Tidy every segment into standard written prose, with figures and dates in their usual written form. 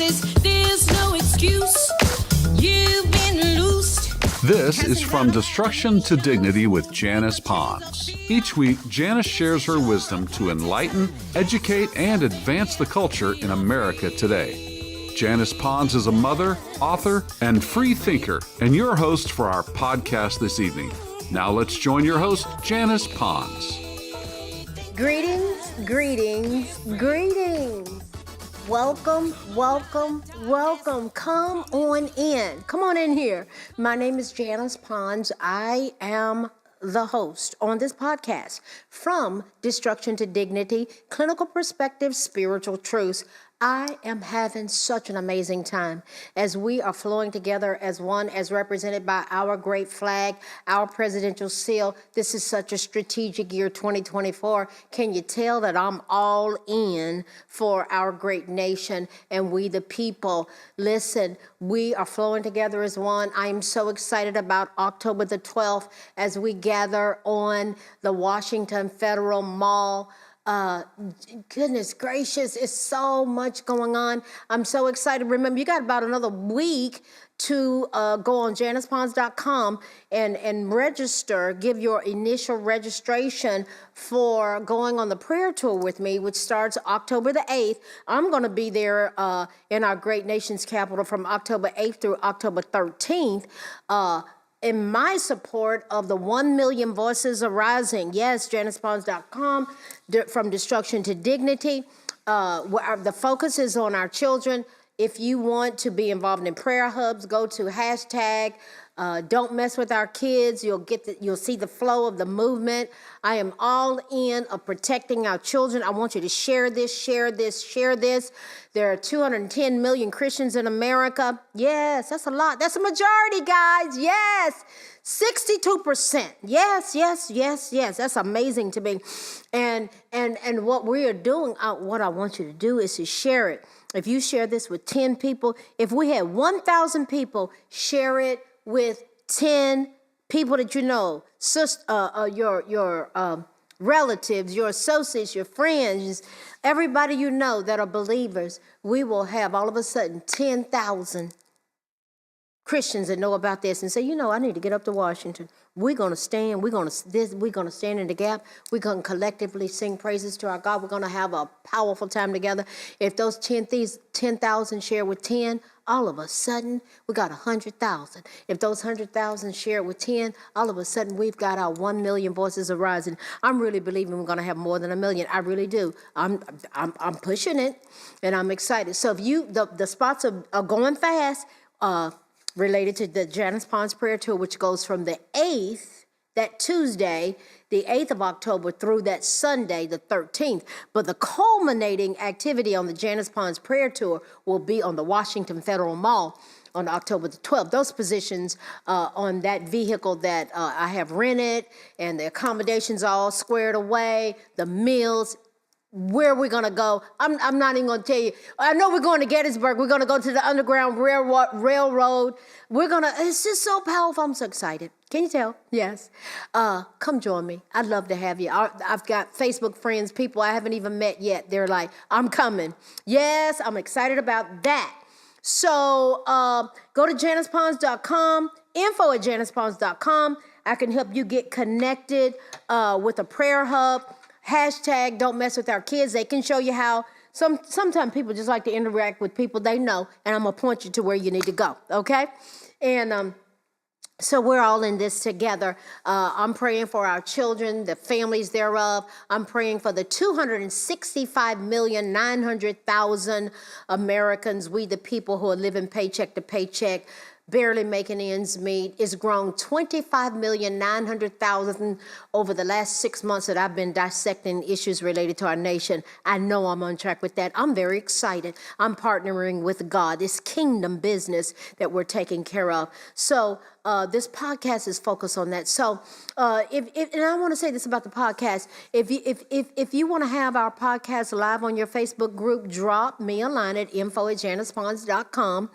promises. There's no excuse. You've been loosed. This is From Destruction to Dignity with Janice Pons. Each week, Janice shares her wisdom to enlighten, educate, and advance the culture in America today. Janice Pons is a mother, author, and free thinker, and your host for our podcast this evening. Now let's join your host, Janice Pons. Greetings, greetings, greetings. Welcome, welcome, welcome. Come on in. Come on in here. My name is Janice Pons. I am the host on this podcast, From Destruction to Dignity, Clinical Perspective, Spiritual Truths. I am having such an amazing time as we are flowing together as one, as represented by our great flag, our presidential seal. This is such a strategic year, 2024. Can you tell that I'm all in for our great nation and we the people? Listen, we are flowing together as one. I am so excited about October the 12th as we gather on the Washington Federal Mall. Goodness gracious, it's so much going on. I'm so excited. Remember, you got about another week to go on JanicePons.com and register, give your initial registration for going on the prayer tour with me, which starts October the 8th. I'm going to be there in our great nation's capital from October 8th through October 13th. In my support of the 1 million voices arising. Yes, JanicePons.com, From Destruction to Dignity. The focus is on our children. If you want to be involved in prayer hubs, go to hashtag Don't Mess With Our Kids. You'll see the flow of the movement. I am all in of protecting our children. I want you to share this, share this, share this. There are 210 million Christians in America. Yes, that's a lot. That's a majority, guys. Yes. 62%. Yes, yes, yes, yes. That's amazing to me. And what we are doing, what I want you to do is to share it. If you share this with 10 people, if we had 1,000 people share it with 10 people that you know, your relatives, your associates, your friends, everybody you know that are believers, we will have all of a sudden 10,000 Christians that know about this and say, you know, I need to get up to Washington. We're going to stand. We're going to stand in the gap. We're going to collectively sing praises to our God. We're going to have a powerful time together. If those 10,000 share with 10, all of a sudden we got 100,000. If those 100,000 share with 10, all of a sudden we've got our 1 million voices arising. I'm really believing we're going to have more than 1 million. I really do. I'm pushing it, and I'm excited. So if the spots are going fast. Related to the Janice Pons Prayer Tour, which goes from the 8th, that Tuesday, the 8th of October, through that Sunday, the 13th. But the culminating activity on the Janice Pons Prayer Tour will be on the Washington Federal Mall on October the 12th. Those positions on that vehicle that I have rented, and the accommodations all squared away, the meals. Where we're going to go, I'm not even going to tell you. I know we're going to Gettysburg. We're going to go to the Underground Railroad. It's just so powerful. I'm so excited. Can you tell? Yes. Come join me. I'd love to have you. I've got Facebook friends, people I haven't even met yet. They're like, I'm coming. Yes, I'm excited about that. So go to JanicePons.com, info@JanicePons.com. I can help you get connected with a prayer hub. Hashtag Don't Mess With Our Kids. They can show you how. Sometimes people just like to interact with people they know, and I'm going to point you to where you need to go, okay? And so we're all in this together. I'm praying for our children, the families thereof. I'm praying for the 265,900,000 Americans, we the people who are living paycheck to paycheck, barely making ends meet. It's grown 25,900,000 over the last 6 months that I've been dissecting issues related to our nation. I know I'm on track with that. I'm very excited. I'm partnering with God. It's kingdom business that we're taking care of. So this podcast is focused on that. So and I want to say this about the podcast. If you want to have our podcast live on your Facebook group, drop me a line at info@janicepons.com.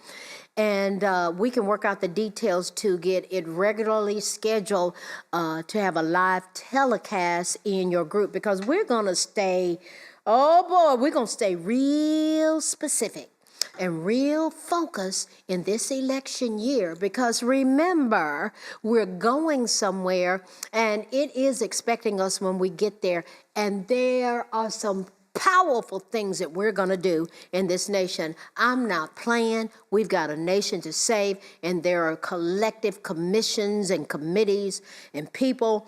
And we can work out the details to get it regularly scheduled to have a live telecast in your group, because we're going to stay, we're going to stay real specific. and real focus in this election year, because remember, we're going somewhere and it is expecting us when we get there. And there are some powerful things that we're going to do in this nation. I'm not playing. We've got a nation to save, and there are collective commissions and committees and people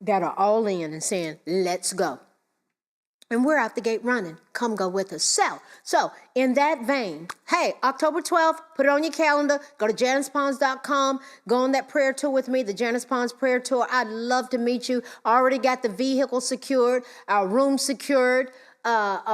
that are all in and saying, let's go. And we're out the gate running. Come go with us. So in that vein, hey, October 12th, put it on your calendar. Go to JanicePons.com. Go on that prayer tour with me, the Janice Pons prayer tour. I'd love to meet you. I already got the vehicle secured, our room secured,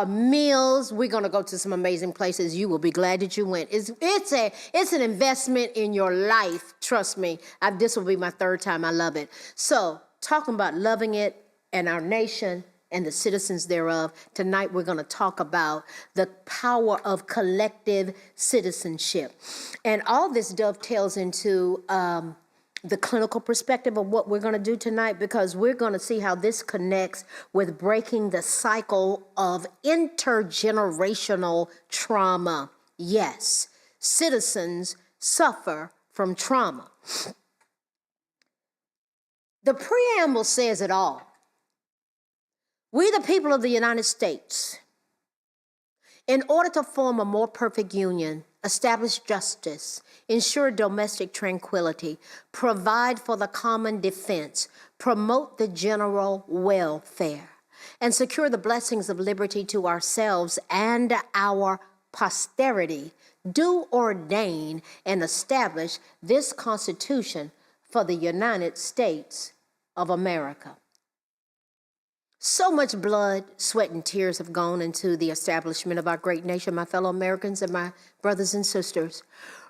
meals. We're going to go to some amazing places. You will be glad that you went. It's an investment in your life. Trust me. This will be my third time. I love it. So talking about loving it and our nation and the citizens thereof. Tonight, we're going to talk about the power of collective citizenship. And all this dovetails into the clinical perspective of what we're going to do tonight, because we're going to see how this connects with breaking the cycle of intergenerational trauma. Yes, citizens suffer from trauma. The preamble says it all. We, the people of the United States, in order to form a more perfect union, establish justice, ensure domestic tranquility, provide for the common defense, promote the general welfare, and secure the blessings of liberty to ourselves and our posterity, do ordain and establish this Constitution for the United States of America. So much blood, sweat, and tears have gone into the establishment of our great nation, my fellow Americans and my brothers and sisters.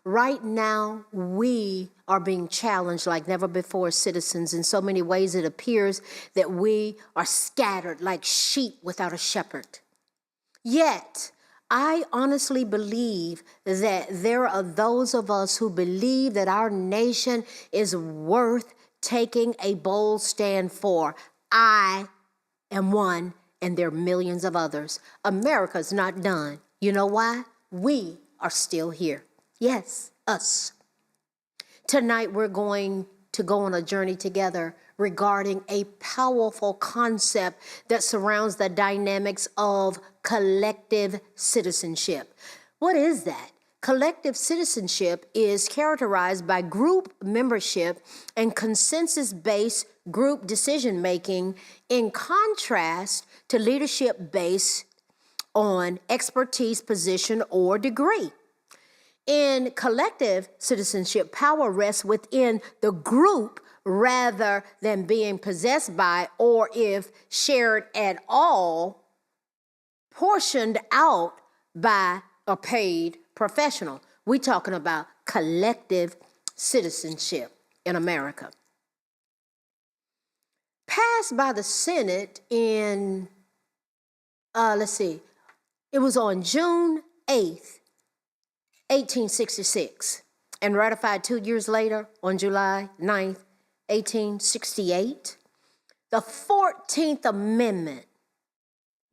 Right now, we are being challenged like never before as citizens. In so many ways, it appears that we are scattered like sheep without a shepherd. Yet, I honestly believe that there are those of us who believe that our nation is worth taking a bold stand for. I am one, and there are millions of others. America's not done. You know why? We are still here. Yes, us. Tonight, we're going to go on a journey together regarding a powerful concept that surrounds the dynamics of collective citizenship. What is that? Collective citizenship is characterized by group membership and consensus-based group decision-making, in contrast to leadership based on expertise, position, or degree. In collective citizenship, power rests within the group rather than being possessed by, or if shared at all, portioned out by a paid professional. We're talking about collective citizenship in America. Passed by the Senate in, it was on June 8th, 1866, and ratified 2 years later on July 9th, 1868. The 14th Amendment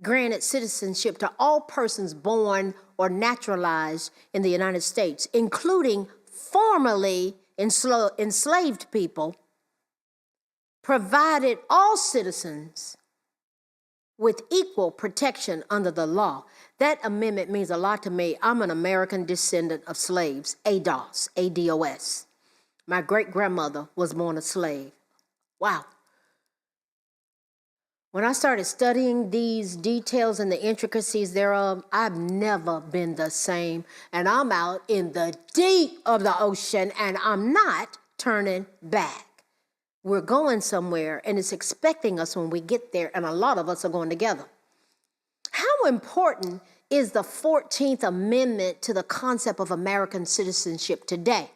granted citizenship to all persons born or naturalized in the United States, including formerly enslaved people, provided all citizens with equal protection under the law. That amendment means a lot to me. I'm an American descendant of slaves, ADOS, A-D-O-S. My great-grandmother was born a slave. Wow. When I started studying these details and the intricacies thereof, I've never been the same. And I'm out in the deep of the ocean, and I'm not turning back. We're going somewhere, and it's expecting us when we get there, and a lot of us are going together. How important is the 14th Amendment to the concept of American citizenship today?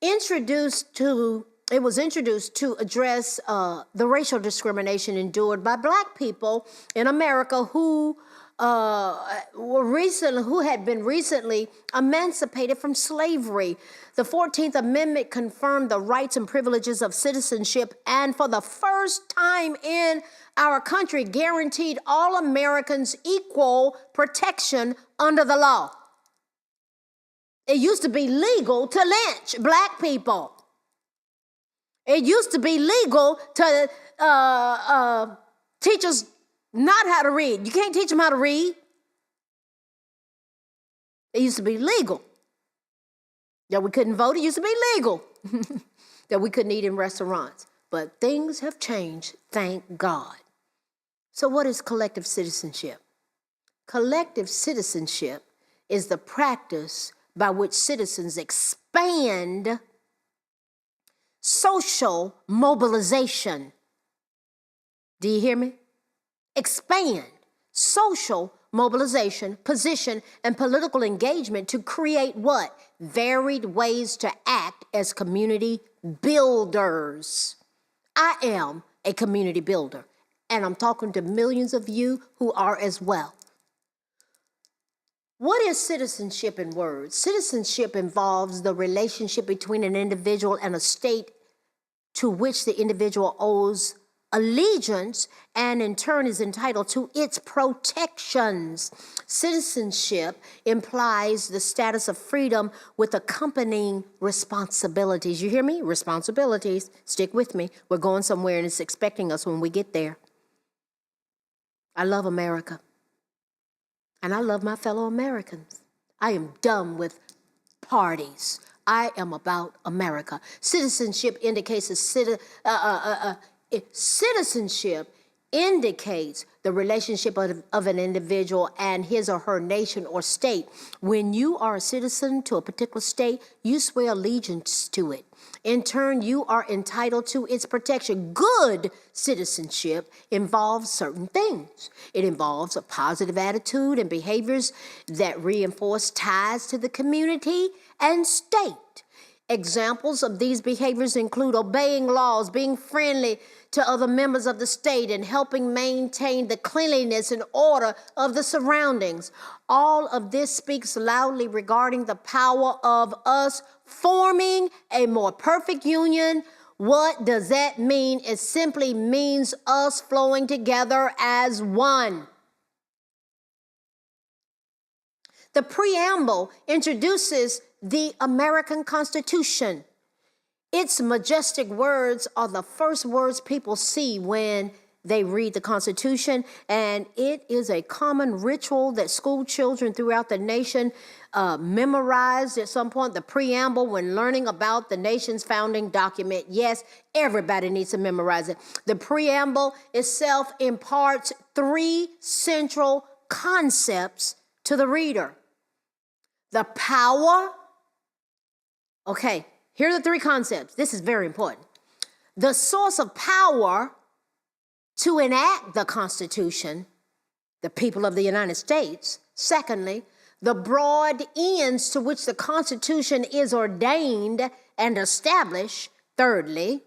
It was introduced to address the racial discrimination endured by Black people in America who had been recently emancipated from slavery. The 14th Amendment confirmed the rights and privileges of citizenship, and for the first time in our country, guaranteed all Americans equal protection under the law. It used to be legal to lynch black people. It used to be legal to teach us not how to read. You can't teach them how to read. It used to be legal. That we couldn't vote, it used to be legal. That we couldn't eat in restaurants. But things have changed, thank God. So what is collective citizenship? Collective citizenship is the practice by which citizens expand social mobilization. Do you hear me? Expand social mobilization, position, and political engagement to create what? Varied ways to act as community builders. I am a community builder, and I'm talking to millions of you who are as well. What is citizenship in words? Citizenship involves the relationship between an individual and a state to which the individual owes allegiance and in turn is entitled to its protections. Citizenship implies the status of freedom with accompanying responsibilities. You hear me? Responsibilities. Stick with me. We're going somewhere and it's expecting us when we get there. I love America. And I love my fellow Americans. I am done with parties. I am about America. Citizenship indicates citizenship indicates the relationship of an individual and his or her nation or state. When you are a citizen to a particular state, you swear allegiance to it. In turn, you are entitled to its protection. Good citizenship involves certain things. It involves a positive attitude and behaviors that reinforce ties to the community and state. Examples of these behaviors include obeying laws, being friendly to other members of the state, and helping maintain the cleanliness and order of the surroundings. All of this speaks loudly regarding the power of us forming a more perfect union. What does that mean? It simply means us flowing together as one. The preamble introduces the American Constitution. Its majestic words are the first words people see when they read the Constitution, and it is a common ritual that school children throughout the nation memorized at some point, the preamble, when learning about the nation's founding document. Yes, everybody needs to memorize it. The preamble itself imparts 3 central concepts to the reader. The power, okay, here are the 3 concepts. This is very important. The source of power to enact the Constitution, the people of the United States. Secondly, the broad ends to which the Constitution is ordained and established. Thirdly,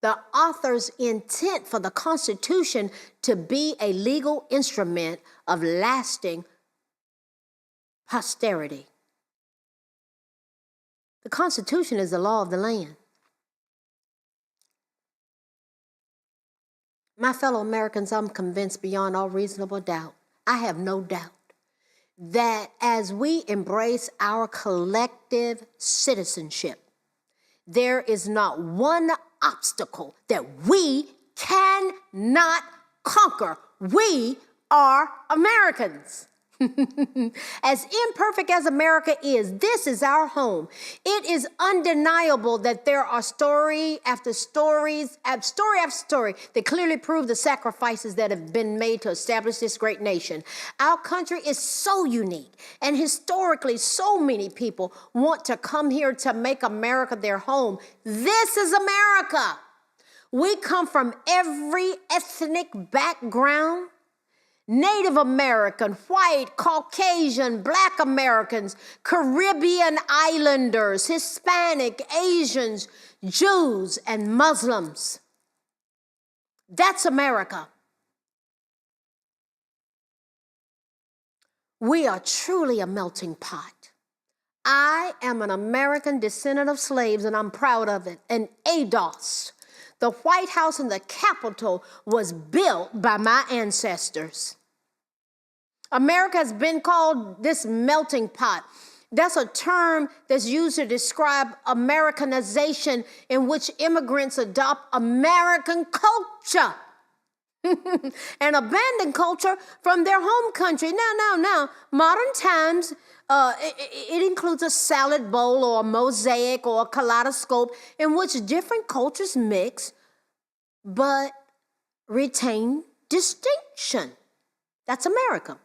the author's intent for the Constitution to be a legal instrument of lasting posterity. The Constitution is the law of the land. My fellow Americans, I'm convinced beyond all reasonable doubt, I have no doubt, that as we embrace our collective citizenship, there is not one obstacle that we cannot conquer. We are Americans. As imperfect as America is, this is our home. It is undeniable that there are story after story after story that clearly prove the sacrifices that have been made to establish this great nation. Our country is so unique, and historically, so many people want to come here to make America their home. This is America. We come from every ethnic background. Native American, white, Caucasian, Black Americans, Caribbean islanders, Hispanic, Asians, Jews, and Muslims. That's America. We are truly a melting pot. I am an American descendant of slaves, and I'm proud of it. An ADOS. The White House and the Capitol was built by my ancestors. America has been called this melting pot. That's a term that's used to describe Americanization in which immigrants adopt American culture and abandon culture from their home country. Now, modern times, it includes a salad bowl or a mosaic or a kaleidoscope in which different cultures mix but retain distinction. That's America.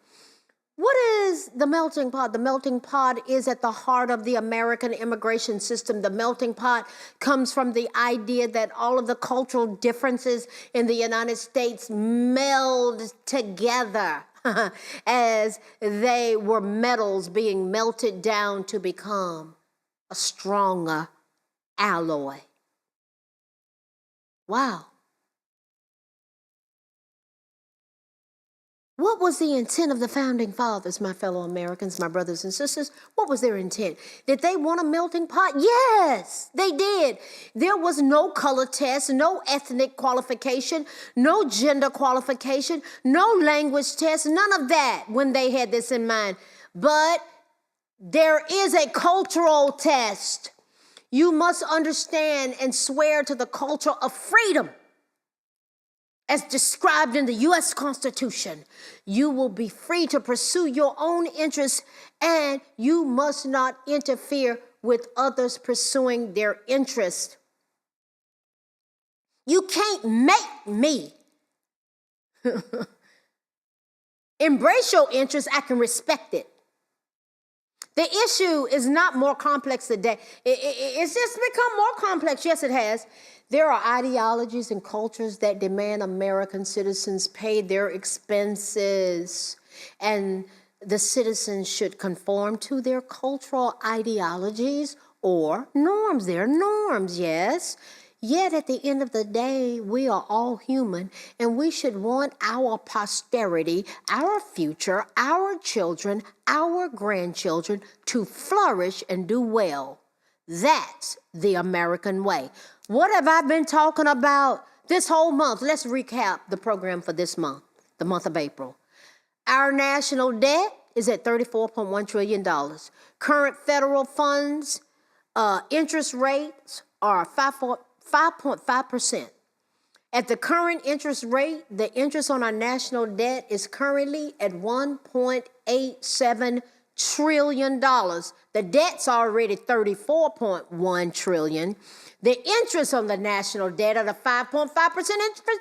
What is the melting pot? The melting pot is at the heart of the American immigration system. The melting pot comes from the idea that all of the cultural differences in the United States meld together as they were metals being melted down to become a stronger alloy. Wow. What was the intent of the founding fathers, my fellow Americans, my brothers and sisters? What was their intent? Did they want a melting pot? Yes, they did. There was no color test, no ethnic qualification, no gender qualification, no language test, none of that when they had this in mind. But there is a cultural test. You must understand and swear to the culture of freedom. As described in the U.S. Constitution, you will be free to pursue your own interests, and you must not interfere with others pursuing their interests. You can't make me embrace your interests. I can respect it. The issue is not more complex today. It's just become more complex. Yes, it has. There are ideologies and cultures that demand American citizens pay their expenses, and the citizens should conform to their cultural ideologies or norms. They're norms, yes. Yet at the end of the day, we are all human, and we should want our posterity, our future, our children, our grandchildren to flourish and do well. That's the American way. What have I been talking about this whole month? Let's recap the program for this month, the month of April. Our national debt is at $34.1 trillion. Current federal funds interest rates are 5.5%. At the current interest rate, the interest on our national debt is currently at $1.87 trillion. The debt's already $34.1 trillion. The interest on the national debt at a 5.5%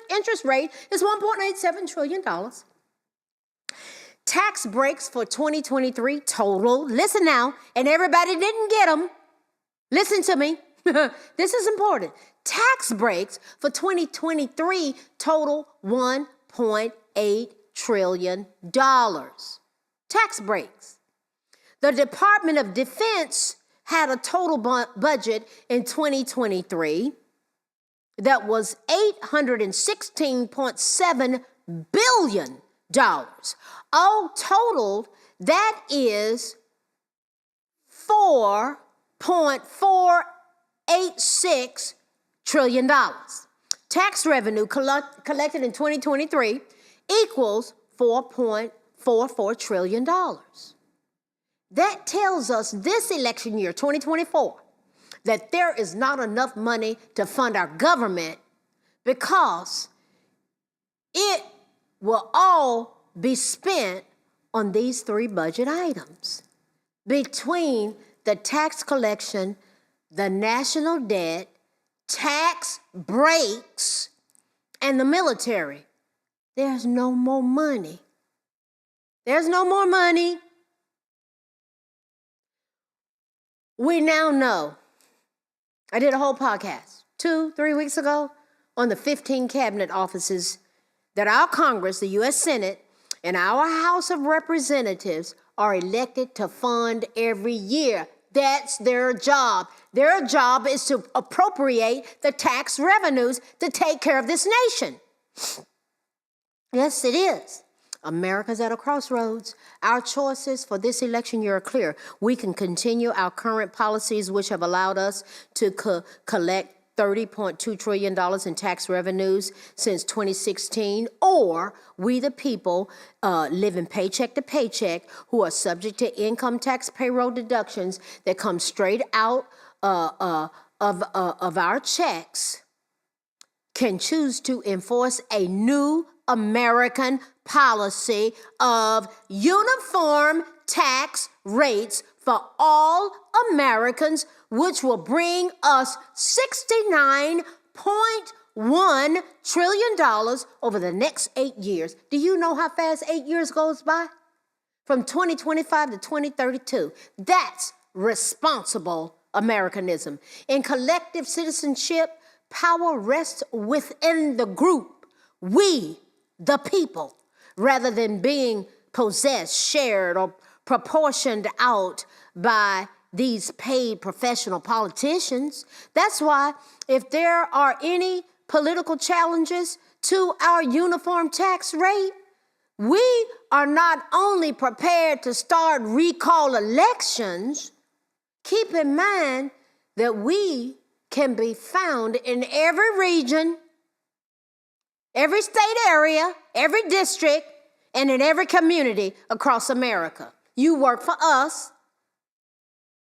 interest rate is $1.87 trillion. Tax breaks for 2023 total, listen now, and everybody didn't get them. Listen to me. This is important. Tax breaks for 2023 total $1.8 trillion. Tax breaks. The Department of Defense had a total budget in 2023 that was $816.7 billion. All totaled, that is $4.486 trillion. Tax revenue collected in 2023 equals $4.44 trillion. That tells us this election year, 2024, that there is not enough money to fund our government because it will all be spent on these three budget items. Between the tax collection, the national debt, tax breaks, and the military, there's no more money. There's no more money. We now know, I did a whole podcast 2-3 weeks ago on the 15 cabinet offices that our Congress, the U.S. Senate, and our House of Representatives are elected to fund every year. That's their job. Their job is to appropriate the tax revenues to take care of this nation. Yes, it is. America's at a crossroads. Our choices for this election year are clear. We can continue our current policies, which have allowed us to collect $30.2 trillion in tax revenues since 2016, or we the people living paycheck to paycheck who are subject to income tax payroll deductions that come straight out of our checks can choose to enforce a new American policy of uniform tax rates for all Americans, which will bring us $69.1 trillion over the next 8 years. Do you know how fast 8 years goes by? From 2025 to 2032. That's responsible Americanism. In collective citizenship, power rests within the group, we, the people, rather than being possessed, shared, or proportioned out by these paid professional politicians. That's why if there are any political challenges to our uniform tax rate, we are not only prepared to start recall elections, keep in mind that we can be found in every region, every state area, every district, and in every community across America. You work for us.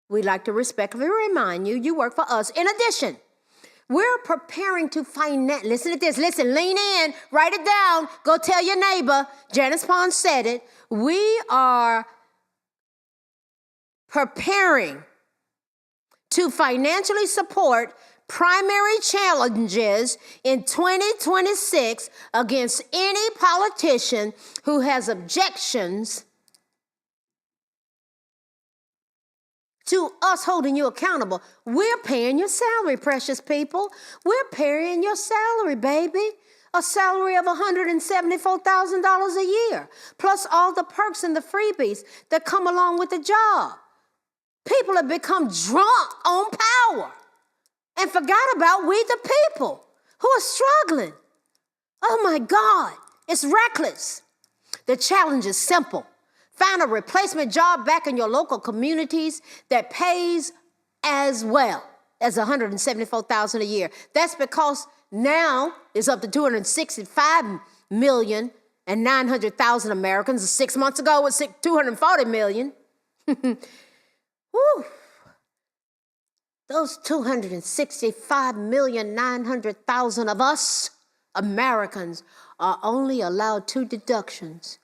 We'd like to respectfully remind you, you work for us. In addition, we're preparing to finance, listen to this, listen, lean in, write it down, go tell your neighbor. Janice Pond said it. We are preparing to financially support primary challenges in 2026 against any politician who has objections to us holding you accountable. We're paying your salary, precious people. We're paying your salary, baby. A salary of $174,000 a year, plus all the perks and the freebies that come along with the job. People have become drunk on power and forgot about we the people who are struggling. Oh my God, it's reckless. The challenge is simple. Find a replacement job back in your local communities that pays as well as $174,000 a year. That's because now it's up to 265,900,000 Americans. 6 months ago it was 240 million. Woo. Those 265,900,000 of us Americans are only allowed 2 deductions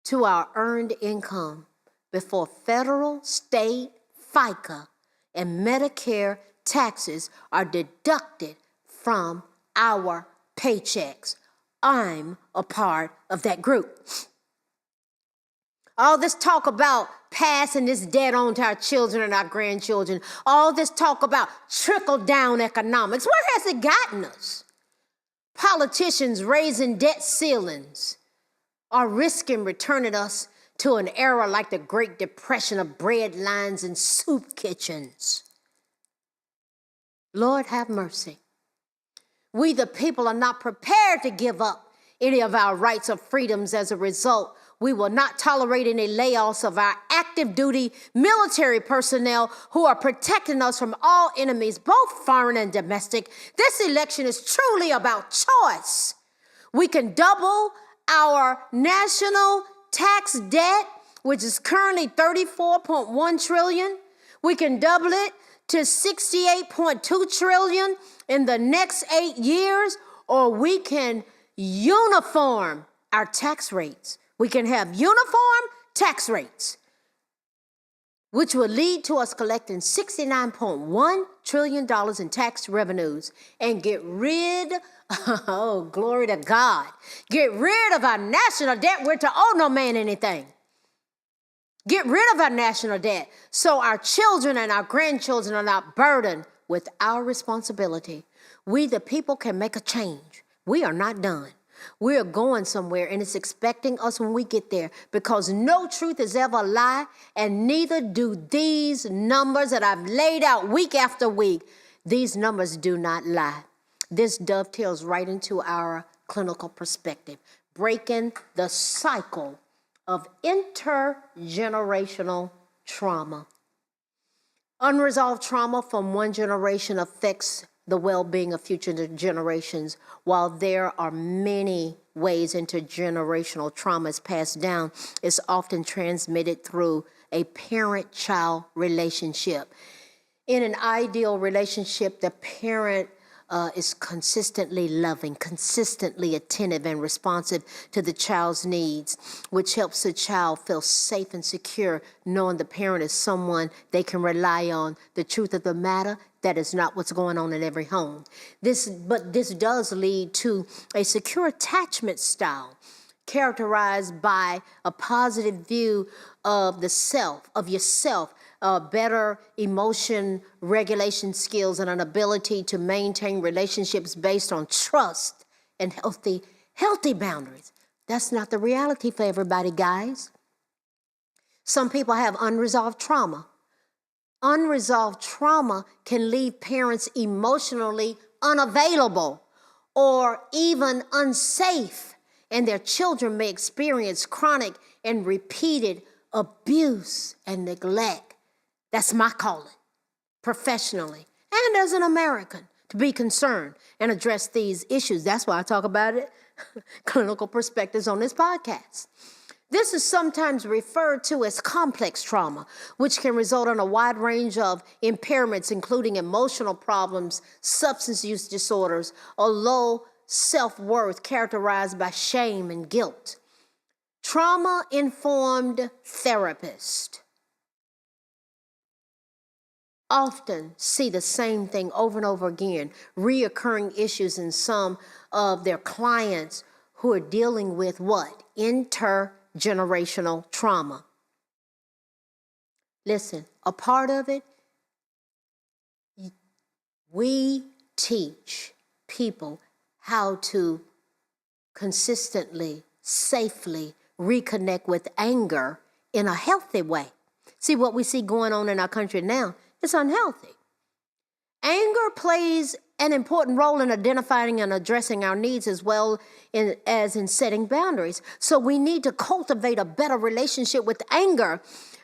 to our earned income before federal, state, FICA, and Medicare taxes are deducted from our paychecks. I'm a part of that group. All this talk about passing this debt on to our children and our grandchildren, all this talk about trickle-down economics, where has it gotten us? Politicians raising debt ceilings are risking returning us to an era like the Great Depression of bread lines and soup kitchens. Lord have mercy. We the people are not prepared to give up any of our rights or freedoms. As a result, we will not tolerate any layoffs of our active duty military personnel who are protecting us from all enemies, both foreign and domestic. This election is truly about choice. We can double our national tax debt, which is currently $34.1 trillion. We can double it to $68.2 trillion in the next 8 years, or we can uniform our tax rates. We can have uniform tax rates, which will lead to us collecting $69.1 trillion in tax revenues and get rid, oh, glory to God, get rid of our national debt. We're to owe no man anything. Get rid of our national debt so our children and our grandchildren are not burdened with our responsibility. We, the people, can make a change. We are not done. We are going somewhere, and it's expecting us when we get there, because no truth is ever a lie, and neither do these numbers that I've laid out week after week. These numbers do not lie. This dovetails right into our clinical perspective, breaking the cycle of intergenerational trauma. Unresolved trauma from one generation affects the well-being of future generations. While there are many ways intergenerational trauma is passed down, it's often transmitted through a parent-child relationship. In an ideal relationship, the parent is consistently loving, consistently attentive and responsive to the child's needs, which helps the child feel safe and secure, knowing the parent is someone they can rely on. The truth of the matter, that is not what's going on in every home. But this does lead to a secure attachment style characterized by a positive view of the self, of yourself, better emotion regulation skills, and an ability to maintain relationships based on trust and healthy boundaries. That's not the reality for everybody, guys. Some people have unresolved trauma. Unresolved trauma can leave parents emotionally unavailable or even unsafe, and their children may experience chronic and repeated abuse and neglect. That's my calling, professionally and as an American, to be concerned and address these issues. That's why I talk about it, clinical perspectives on this podcast. This is sometimes referred to as complex trauma, which can result in a wide range of impairments, including emotional problems, substance use disorders, or low self-worth characterized by shame and guilt. Trauma-informed therapists often see the same thing over and over again, reoccurring issues in some of their clients who are dealing with what? Intergenerational trauma. Listen, a part of it, we teach people how to consistently, safely reconnect with anger in a healthy way. See, what we see going on in our country now, it's unhealthy. Anger plays an important role in identifying and addressing our needs as well as in setting boundaries. So we need to cultivate a better relationship with anger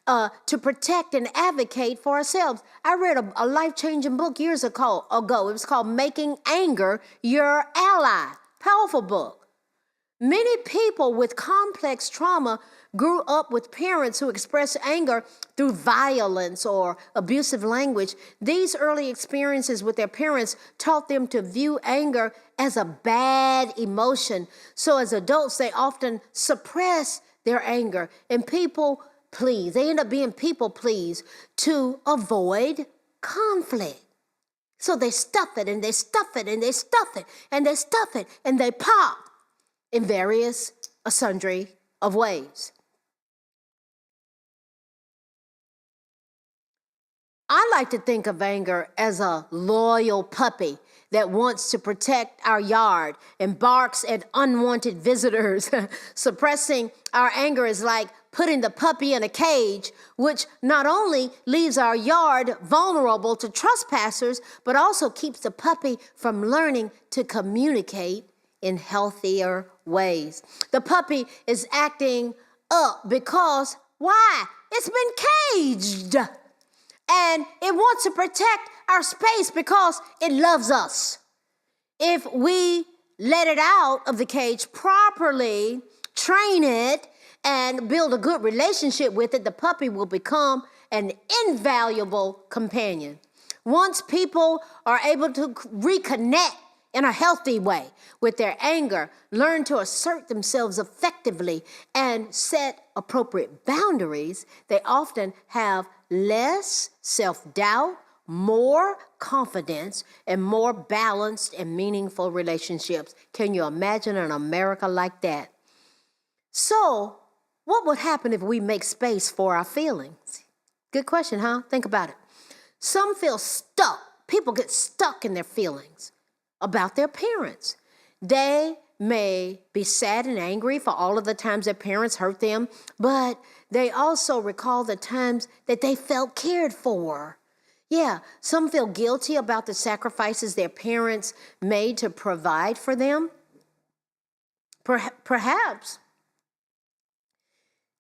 to protect and advocate for ourselves. I read a life-changing book years ago. It was called Making Anger Your Ally. Powerful book. Many people with complex trauma grew up with parents who expressed anger through violence or abusive language. These early experiences with their parents taught them to view anger as a bad emotion. So as adults, they often suppress their anger and people please. They end up being people please to avoid conflict. So they stuff it and they stuff it and they stuff it and they stuff it and they pop in various sundry of ways. I like to think of anger as a loyal puppy that wants to protect our yard and barks at unwanted visitors. Suppressing our anger is like putting the puppy in a cage, which not only leaves our yard vulnerable to trespassers, but also keeps the puppy from learning to communicate in healthier ways. The puppy is acting up because, why? It's been caged. And it wants to protect our space because it loves us. If we let it out of the cage properly, train it, and build a good relationship with it, the puppy will become an invaluable companion. Once people are able to reconnect in a healthy way with their anger, learn to assert themselves effectively, and set appropriate boundaries, they often have less self-doubt, more confidence, and more balanced and meaningful relationships. Can you imagine an America like that? So, what would happen if we make space for our feelings? Good question, huh? Think about it. Some feel stuck. People get stuck in their feelings about their parents. They may be sad and angry for all of the times their parents hurt them, but they also recall the times that they felt cared for. Yeah, some feel guilty about the sacrifices their parents made to provide for them. Perhaps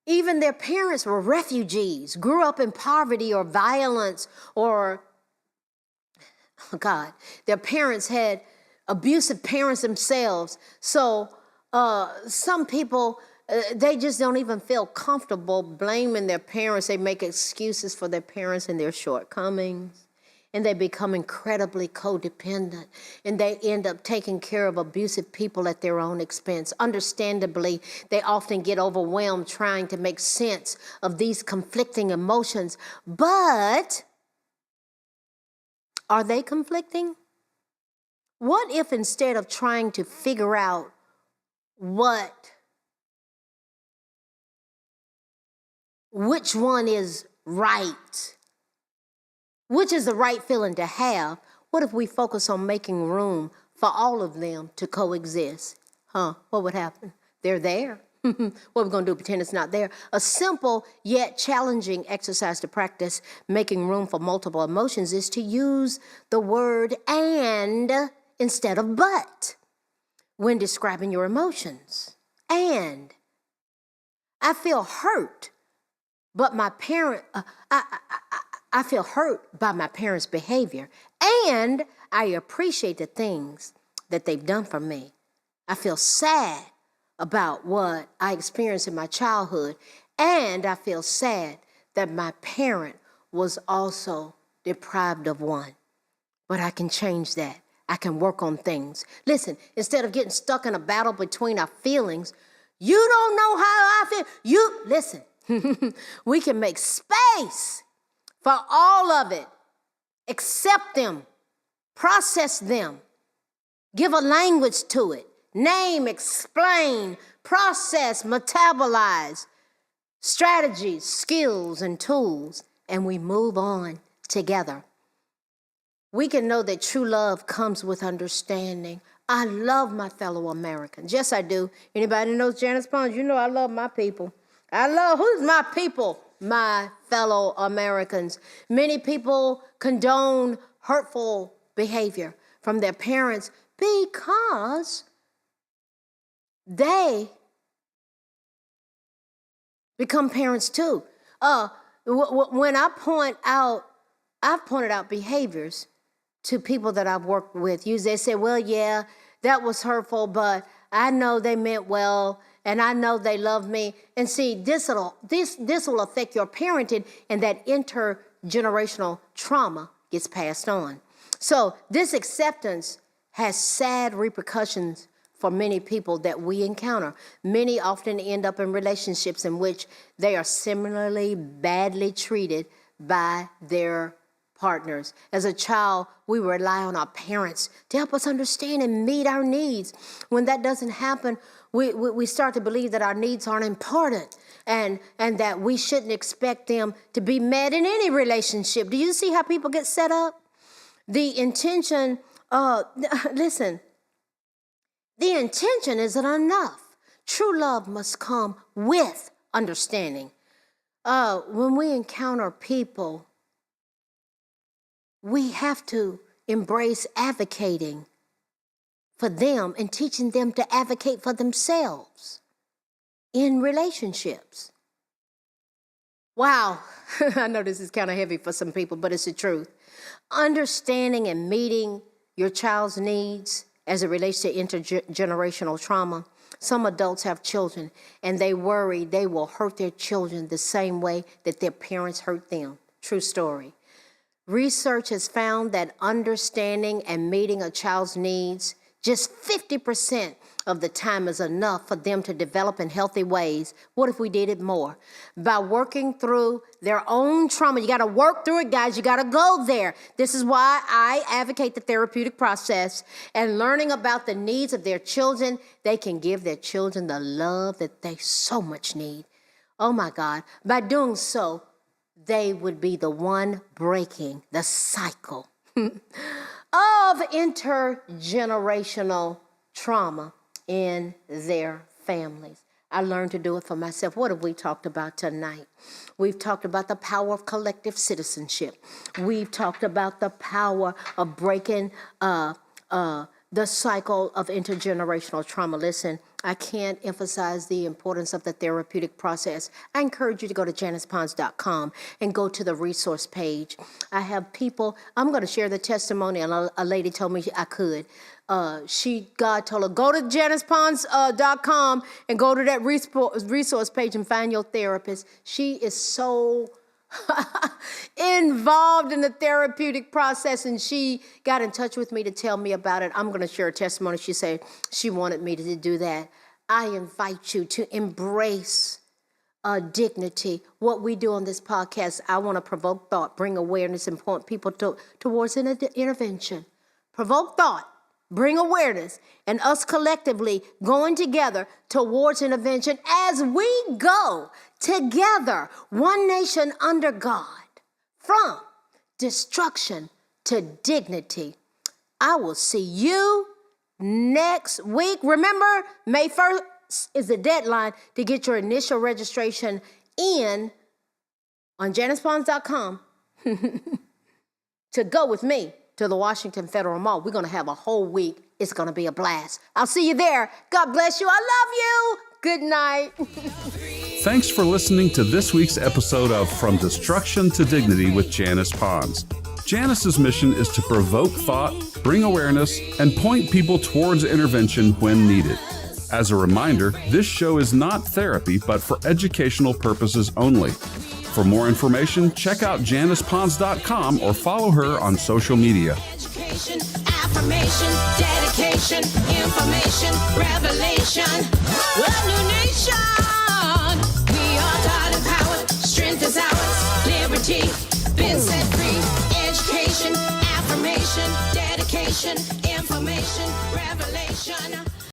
Even their parents were refugees, grew up in poverty or violence, or, oh God, their parents had abusive parents themselves. So some people, they just don't even feel comfortable blaming their parents. They make excuses for their parents and their shortcomings. And they become incredibly codependent, and they end up taking care of abusive people at their own expense. Understandably, they often get overwhelmed trying to make sense of these conflicting emotions. But are they conflicting? What if instead of trying to figure out which one is right, which is the right feeling to have, what if we focus on making room for all of them to coexist? What would happen? They're there. What are we going to do? Pretend it's not there? A simple yet challenging exercise to practice making room for multiple emotions is to use the word "and" instead of "but" when describing your emotions. And I feel hurt, but my parent, I feel hurt by my parents' behavior, and I appreciate the things that they've done for me. I feel sad about what I experienced in my childhood, and I feel sad that my parent was also deprived of one. But I can change that. I can work on things. Listen, instead of getting stuck in a battle between our feelings, you don't know how I feel. Listen, we can make space for all of it. Accept them, process them, give a language to it, name, explain, process, metabolize, strategies, skills, and tools, and we move on together. We can know that true love comes with understanding. I love my fellow Americans. Yes, I do. Anybody knows Janice Pons, you know I love my people. Who's my people? My fellow Americans. Many people condone hurtful behavior from their parents because they become parents too. When I've pointed out behaviors to people that I've worked with. Usually they say, well, yeah, that was hurtful, but I know they meant well, and I know they love me. And see, this will affect your parenting, and that intergenerational trauma gets passed on. So this acceptance has sad repercussions for many people that we encounter. Many often end up in relationships in which they are similarly badly treated by their partners. As a child, we rely on our parents to help us understand and meet our needs. When that doesn't happen, we start to believe that our needs aren't important and that we shouldn't expect them to be met in any relationship. Do you see how people get set up? The intention, listen, the intention isn't enough. True love must come with understanding. When we encounter people, we have to embrace advocating for them and teaching them to advocate for themselves in relationships. Wow, I know this is kind of heavy for some people, but it's the truth. Understanding and meeting your child's needs as it relates to intergenerational trauma. Some adults have children and they worry they will hurt their children the same way that their parents hurt them. True story. Research has found that understanding and meeting a child's needs just 50% of the time is enough for them to develop in healthy ways. What if we did it more? By working through their own trauma. You got to work through it, guys. You got to go there. This is why I advocate the therapeutic process and learning about the needs of their children. They can give their children the love that they so much need. Oh my God. By doing so, they would be the one breaking the cycle of intergenerational trauma in their families. I learned to do it for myself. What have we talked about tonight? We've talked about the power of collective citizenship. We've talked about the power of breaking the cycle of intergenerational trauma. Listen, I can't emphasize the importance of the therapeutic process. I encourage you to go to JanicePons.com and go to the resource page. I have people, I'm going to share the testimony, and a lady told me I could. God told her, go to JanicePons.com and go to that resource page and find your therapist. She is so involved in the therapeutic process, and she got in touch with me to tell me about it. I'm going to share a testimony. She said she wanted me to do that. I invite you to embrace dignity. What we do on this podcast, I want to provoke thought, bring awareness, and point people towards an intervention. Provoke thought, bring awareness, and us collectively going together towards intervention as we go together, one nation under God, from destruction to dignity. I will see you next week. Remember, May 1st is the deadline to get your initial registration in on JanicePons.com to go with me to the Washington Federal Mall. We're going to have a whole week. It's going to be a blast. I'll see you there. God bless you. I love you. Good night. Thanks for listening to this week's episode of From Destruction to Dignity with Janice Pons. Janice's mission is to provoke thought, bring awareness, and point people towards intervention when needed. As a reminder, this show is not therapy, but for educational purposes only. For more information, check out JanicePons.com or follow her on social media. Education, affirmation, dedication, information, revelation. A new nation. We are God empowered. Strength is ours. Liberty been set free. Education, affirmation, dedication, information, revelation.